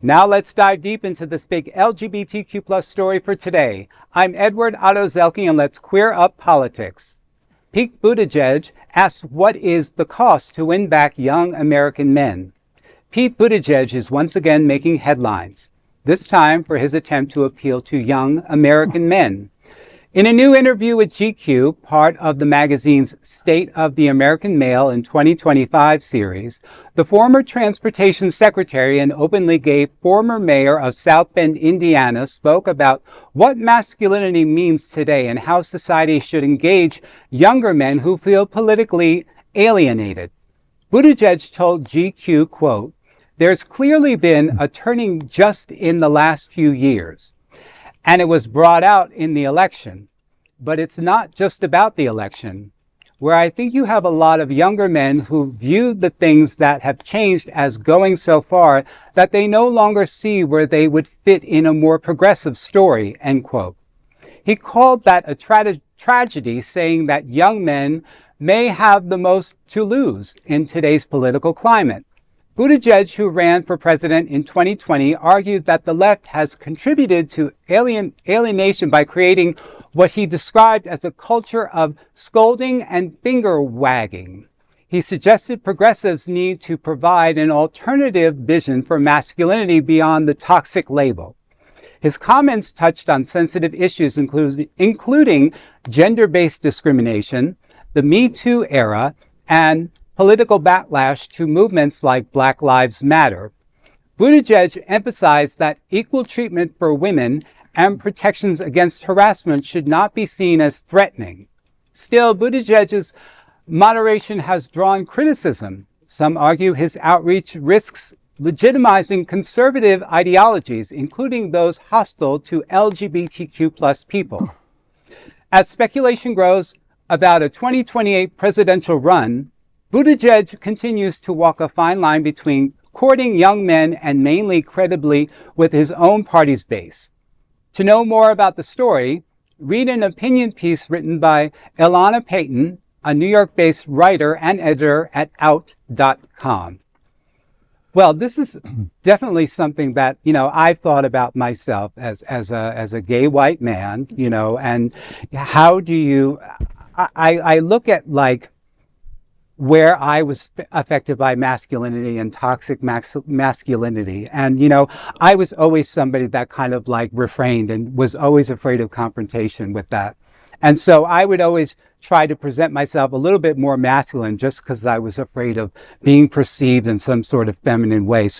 Now let's dive deep into this big LGBTQ plus story for today. I'm Edward Otto Zelke, and let's queer up politics. Pete Buttigieg asks what is the cost to win back young American men. Pete Buttigieg is once again making headlines, this time for his attempt to appeal to young American men. In a new interview with GQ, part of the magazine's State of the American Male in 2025 series, the former transportation secretary and openly gay former mayor of South Bend, Indiana, spoke about what masculinity means today and how society should engage younger men who feel politically alienated. Buttigieg told GQ, quote, "There's clearly been a turning just in the last few years. And it was brought out in the election. But it's not just about the election, where I think you have a lot of younger men who view the things that have changed as going so far that they no longer see where they would fit in a more progressive story," end quote. He called that a tragedy, saying that young men may have the most to lose in today's political climate. Buttigieg, who ran for president in 2020, argued that the left has contributed to alienation by creating what he described as a culture of scolding and finger-wagging. He suggested progressives need to provide an alternative vision for masculinity beyond the toxic label. His comments touched on sensitive issues including gender-based discrimination, the Me Too era, and political backlash to movements like Black Lives Matter. Buttigieg emphasized that equal treatment for women and protections against harassment should not be seen as threatening. Still, Buttigieg's moderation has drawn criticism. Some argue his outreach risks legitimizing conservative ideologies, including those hostile to LGBTQ plus people. As speculation grows about a 2028 presidential run, Buttigieg continues to walk a fine line between courting young men and mainly credibly with his own party's base. To know more about the story, read an opinion piece written by Elaina Patton, a New York-based writer and editor at out.com. Well, this is definitely something that, I've thought about myself as a gay white man, and how do you, I look at where I was affected by masculinity and toxic masculinity. And, I was always somebody that kind of refrained and was always afraid of confrontation with that. And so I would always try to present myself a little bit more masculine just because I was afraid of being perceived in some sort of feminine way. So